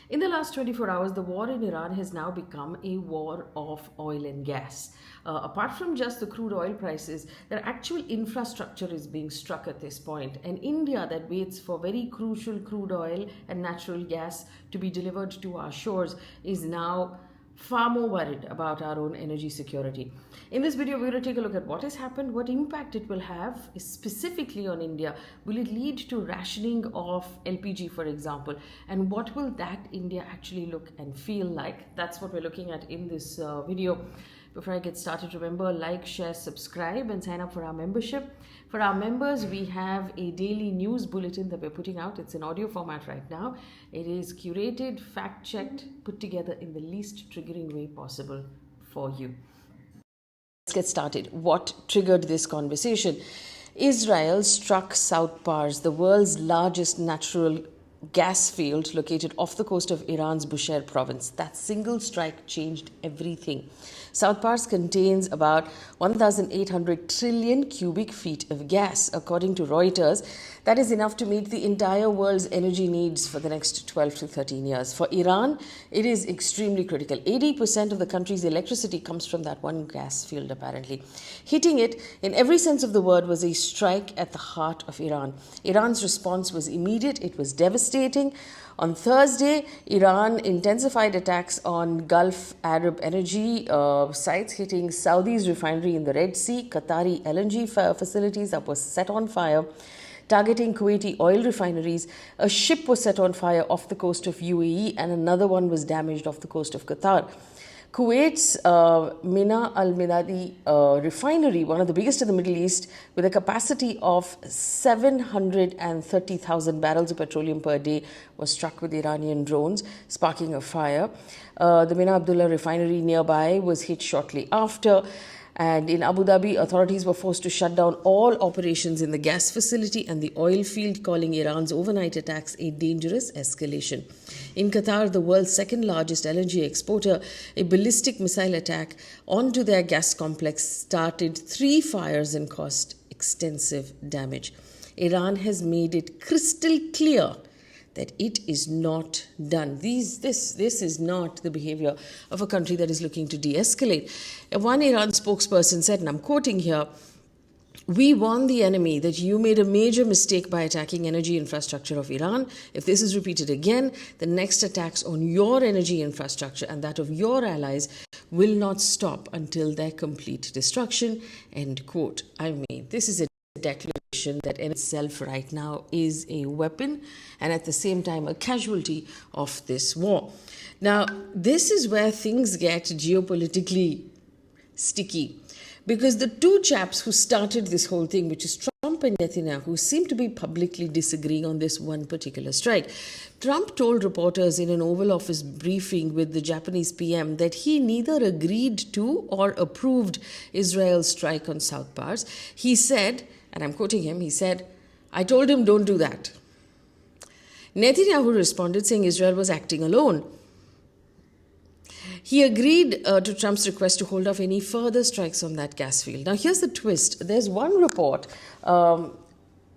In the last 24 hours, the war in Iran has now become a war of oil and gas. Apart from just the crude oil prices, their actual infrastructure is being struck at this point. And India, that waits for very crucial crude oil and natural gas to be delivered to our shores, is now far more worried about our own energy security. In this video, we're going to take a look at what has happened, what impact it will have specifically on India. Will it lead to rationing of LPG, for example? And what will that India actually look and feel like? That's what we're looking at in this video. Before I get started, remember, like, share, subscribe, and sign up for our membership. For our members, we have a daily news bulletin that we're putting out. It's in audio format right now. It is curated, fact-checked, put together in the least triggering way possible for you. Let's get started. What triggered this conversation? Israel struck South Pars, the world's largest natural gas field located off the coast of Iran's Bushehr province. That single strike changed everything. South Pars contains about 1,800 trillion cubic feet of gas, according to Reuters. That is enough to meet the entire world's energy needs for the next 12 to 13 years. For Iran, it is extremely critical. 80% of the country's electricity comes from that one gas field, apparently. Hitting it, in every sense of the word, was a strike at the heart of Iran. Iran's response was immediate. It was devastating. On Thursday, Iran intensified attacks on Gulf Arab energy sites, hitting Saudi's refinery in the Red Sea, Qatari LNG facilities that was set on fire, targeting Kuwaiti oil refineries. A ship was set on fire off the coast of UAE, and another one was damaged off the coast of Qatar. Kuwait's Mina al-Minadi refinery, one of the biggest in the Middle East, with a capacity of 730,000 barrels of petroleum per day, was struck with Iranian drones, sparking a fire. The Mina Abdullah refinery nearby was hit shortly after. And in Abu Dhabi, authorities were forced to shut down all operations in the gas facility and the oil field, calling Iran's overnight attacks a dangerous escalation. In Qatar, the world's second largest LNG exporter, a ballistic missile attack onto their gas complex started 3 fires and caused extensive damage. Iran has made it crystal clear that it is not done. This is not the behavior of a country that is looking to de-escalate. One Iran spokesperson said, and I'm quoting here, "We warned the enemy that you made a major mistake by attacking energy infrastructure of Iran. If this is repeated again, the next attacks on your energy infrastructure and that of your allies will not stop until their complete destruction." End quote. I mean, this is a declaration that in itself right now is a weapon and at the same time a casualty of this war. Now, this is where things get geopolitically sticky, because the two chaps who started this whole thing, which is Trump and Netanyahu, seem to be publicly disagreeing on this one particular strike. Trump told reporters in an Oval Office briefing with the Japanese PM that he neither agreed to or approved Israel's strike on South Pars. He said, and I'm quoting him, he said, "I told him don't do that." Netanyahu responded saying Israel was acting alone. He agreed to Trump's request to hold off any further strikes on that gas field. Now, here's the twist. There's one report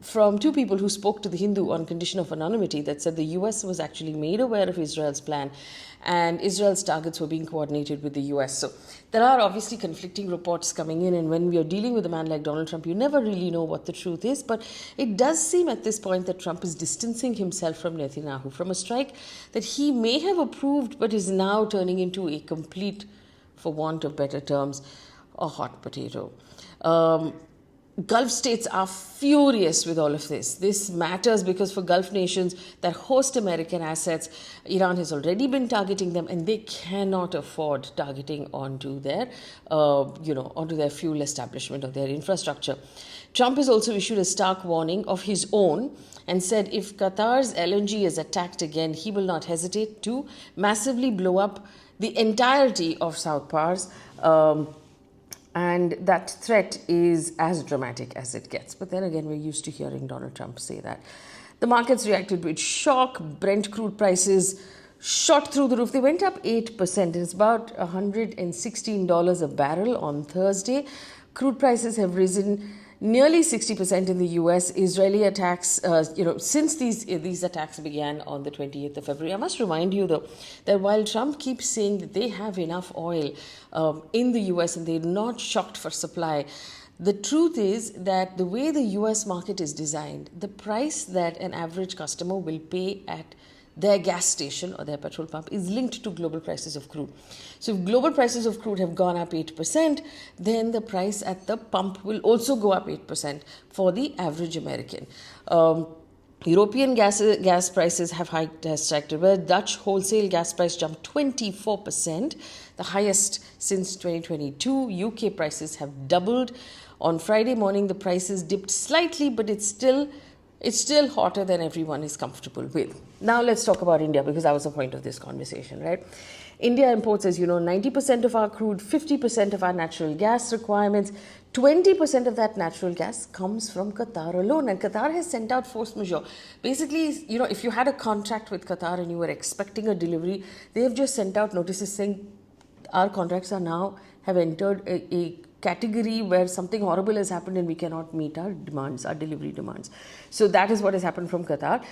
from two people who spoke to the Hindu on condition of anonymity that said the US was actually made aware of Israel's plan and Israel's targets were being coordinated with the US. So there are obviously conflicting reports coming in, and when we are dealing with a man like Donald Trump, you never really know what the truth is. But it does seem at this point that Trump is distancing himself from Netanyahu, from a strike that he may have approved but is now turning into a complete, for want of better terms, a hot potato. Gulf states are furious with all of this. This matters because for Gulf nations that host American assets, Iran has already been targeting them, and they cannot afford targeting onto their, onto their fuel establishment or their infrastructure. Trump has also issued a stark warning of his own and said if Qatar's LNG is attacked again, he will not hesitate to massively blow up the entirety of South Pars. And that threat is as dramatic as it gets. But then again, we're used to hearing Donald Trump say that. The markets reacted with shock. Brent crude prices shot through the roof. They went up 8%. It's about $116 a barrel on Thursday. Crude prices have risen nearly 60% in the US. Israeli attacks, since these attacks began on the 28th of February. I must remind you, though, that while Trump keeps saying that they have enough oil in the US and they're not shocked for supply, the truth is that the way the US market is designed, the price that an average customer will pay at their gas station or their petrol pump is linked to global prices of crude. So if global prices of crude have gone up 8%, then the price at the pump will also go up 8% for the average American. European gas prices have hiked drastically. Dutch wholesale gas price jumped 24%, the highest since 2022. UK prices have doubled. On Friday morning, the prices dipped slightly, but it's still hotter than everyone is comfortable with. Now let's talk about India, because that was the point of this conversation, right? India imports, as you know, 90% of our crude, 50% of our natural gas requirements. 20% of that natural gas comes from Qatar alone, and Qatar has sent out force majeure. Basically, if you had a contract with Qatar and you were expecting a delivery, they have just sent out notices saying our contracts have entered a category where something horrible has happened and we cannot meet our demands, our delivery demands. So that is what has happened from Qatar.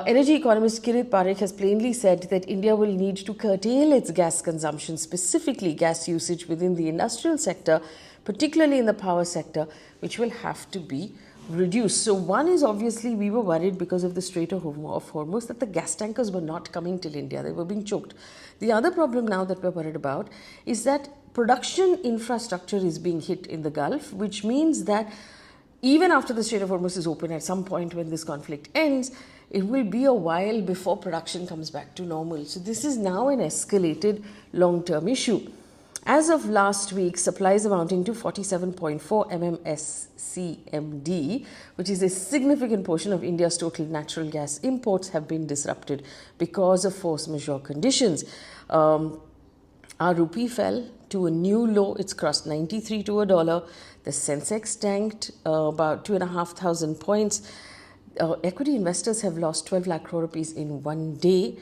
Energy economist Kirit Parekh has plainly said that India will need to curtail its gas consumption, specifically gas usage within the industrial sector, particularly in the power sector, which will have to be reduced. So one is, obviously, we were worried because of the Strait of Hormuz that the gas tankers were not coming till India. They were being choked. The other problem now that we're worried about is that production infrastructure is being hit in the Gulf, which means that even after the Strait of Hormuz is open, at some point when this conflict ends, it will be a while before production comes back to normal. So this is now an escalated long-term issue. As of last week, supplies amounting to 47.4 MMSCMD, which is a significant portion of India's total natural gas imports, have been disrupted because of force majeure conditions. Our rupee fell to a new low. It's crossed 93 to a dollar. The Sensex tanked about 2,500 points. Equity investors have lost 12 lakh crore rupees in one day.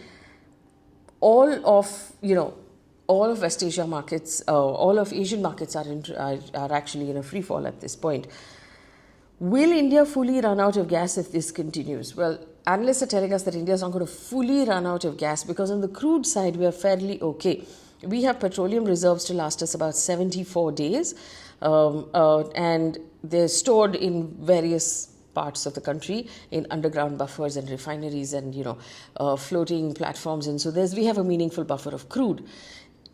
All of West Asia markets, all of Asian markets are actually in a free fall at this point. Will India fully run out of gas if this continues? Well, analysts are telling us that India is not going to fully run out of gas, because on the crude side, we are fairly okay. We have petroleum reserves to last us about 74 days, and they're stored in various parts of the country in underground buffers and refineries and floating platforms, and so we have a meaningful buffer of crude.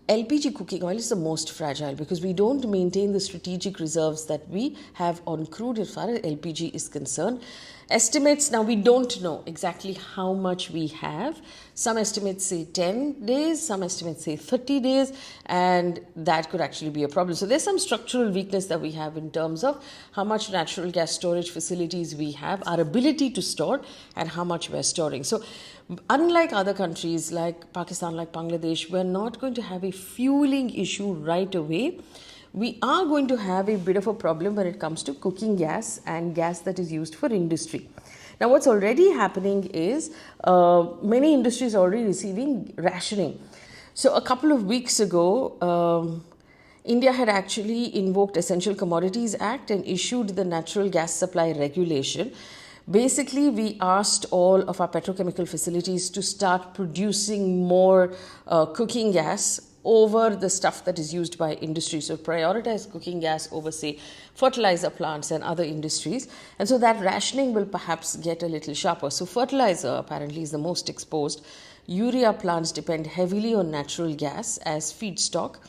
LPG cooking oil is the most fragile because we don't maintain the strategic reserves that we have on crude as far as LPG is concerned. Estimates, now we don't know exactly how much we have. Some estimates say 10 days, some estimates say 30 days, and that could actually be a problem. So there's some structural weakness that we have in terms of how much natural gas storage facilities we have, our ability to store, and how much we're storing. So unlike other countries like Pakistan, like Bangladesh, we're not going to have a fueling issue right away. We are going to have a bit of a problem when it comes to cooking gas and gas that is used for industry. Now, what's already happening is many industries are already receiving rationing. So a couple of weeks ago, India had actually invoked Essential Commodities Act and issued the natural gas supply regulation. Basically, we asked all of our petrochemical facilities to start producing more cooking gas over the stuff that is used by industry. So prioritize cooking gas over, say, fertilizer plants and other industries. And so that rationing will perhaps get a little sharper. So fertilizer apparently is the most exposed. Urea plants depend heavily on natural gas as feedstock,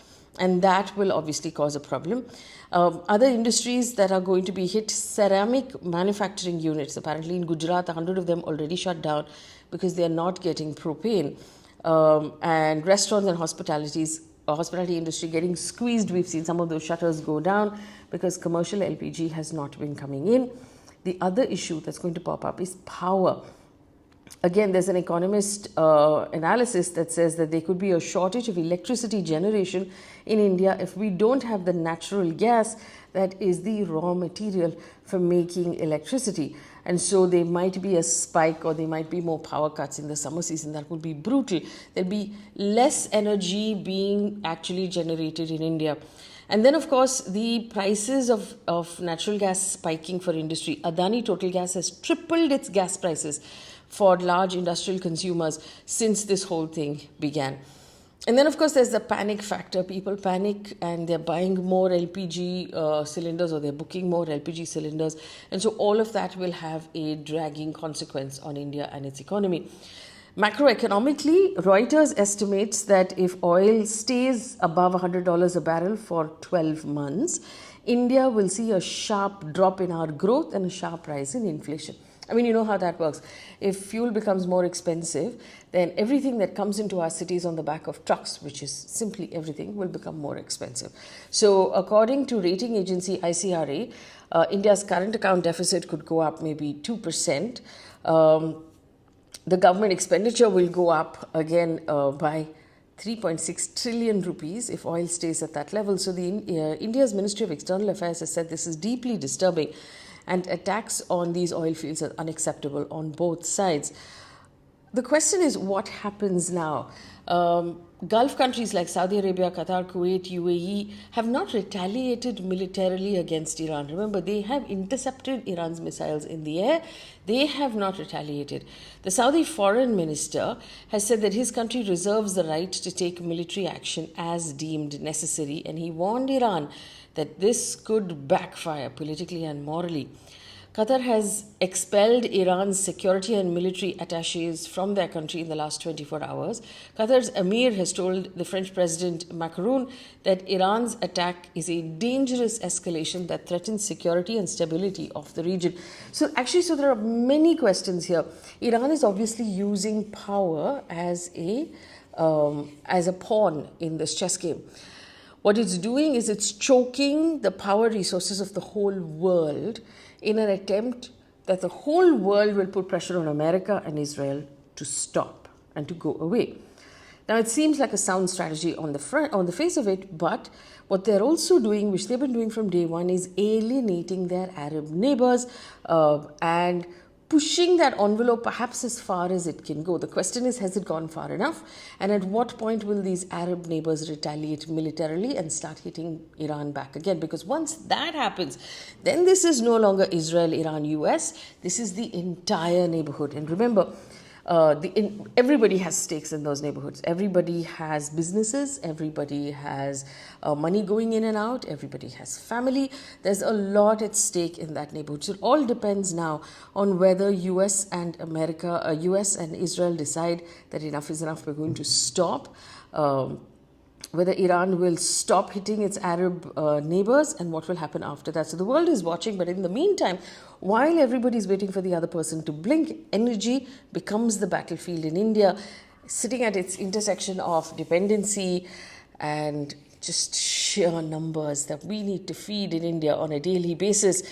and that will obviously cause a problem. Other industries that are going to be hit, ceramic manufacturing units. Apparently in Gujarat, 100 of them already shut down because they are not getting propane. And restaurants and hospitality industry getting squeezed. We've seen some of those shutters go down because commercial LPG has not been coming in. The other issue that's going to pop up is power. Again, there's an economist analysis that says that there could be a shortage of electricity generation in India if we don't have the natural gas that is the raw material for making electricity. And so there might be a spike, or there might be more power cuts in the summer season. That would be brutal. There'll be less energy being actually generated in India. And then, of course, the prices of natural gas spiking for industry. Adani Total Gas has tripled its gas prices for large industrial consumers since this whole thing began. And then, of course, there's the panic factor. People panic and they're buying more LPG cylinders, or they're booking more LPG cylinders. And so all of that will have a dragging consequence on India and its economy. Macroeconomically, Reuters estimates that if oil stays above $100 a barrel for 12 months, India will see a sharp drop in our growth and a sharp rise in inflation. I mean, you know how that works. If fuel becomes more expensive, then everything that comes into our cities on the back of trucks, which is simply everything, will become more expensive. So according to rating agency ICRA, India's current account deficit could go up maybe 2%. The government expenditure will go up again by 3.6 trillion rupees if oil stays at that level. So India's Ministry of External Affairs has said this is deeply disturbing, and attacks on these oil fields are unacceptable on both sides. The question is, what happens now? Gulf countries like Saudi Arabia, Qatar, Kuwait, UAE have not retaliated militarily against Iran. Remember, they have intercepted Iran's missiles in the air. They have not retaliated. The Saudi foreign minister has said that his country reserves the right to take military action as deemed necessary, and he warned Iran that this could backfire politically and morally. Qatar has expelled Iran's security and military attaches from their country in the last 24 hours. Qatar's emir has told the French President Macron that Iran's attack is a dangerous escalation that threatens security and stability of the region. So there are many questions here. Iran is obviously using power as a pawn in this chess game. What it's doing is it's choking the power resources of the whole world in an attempt that the whole world will put pressure on America and Israel to stop and to go away. Now, it seems like a sound strategy on the face of it, but what they're also doing, which they've been doing from day one, is alienating their Arab neighbors and pushing that envelope perhaps as far as it can go. The question is, has it gone far enough? And at what point will these Arab neighbors retaliate militarily and start hitting Iran back again? Because once that happens, then this is no longer Israel, Iran, US. This is the entire neighborhood. And remember, everybody has stakes in those neighborhoods. Everybody has businesses. Everybody has money going in and out. Everybody has family. There's a lot at stake in that neighborhood. So it all depends now on whether US and Israel decide that enough is enough. We're going to stop. Whether Iran will stop hitting its Arab neighbors, and what will happen after that. So the world is watching, but in the meantime, while everybody's waiting for the other person to blink, energy becomes the battlefield in India, sitting at its intersection of dependency and just sheer numbers that we need to feed in India on a daily basis.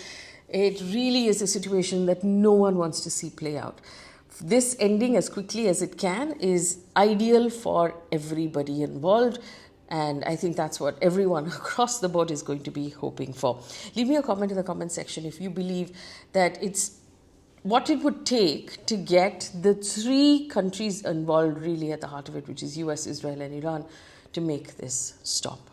It really is a situation that no one wants to see play out. This ending as quickly as it can is ideal for everybody involved. And I think that's what everyone across the board is going to be hoping for. Leave me a comment in the comment section if you believe that it's what it would take to get the three countries involved really at the heart of it, which is US, Israel, and Iran, to make this stop.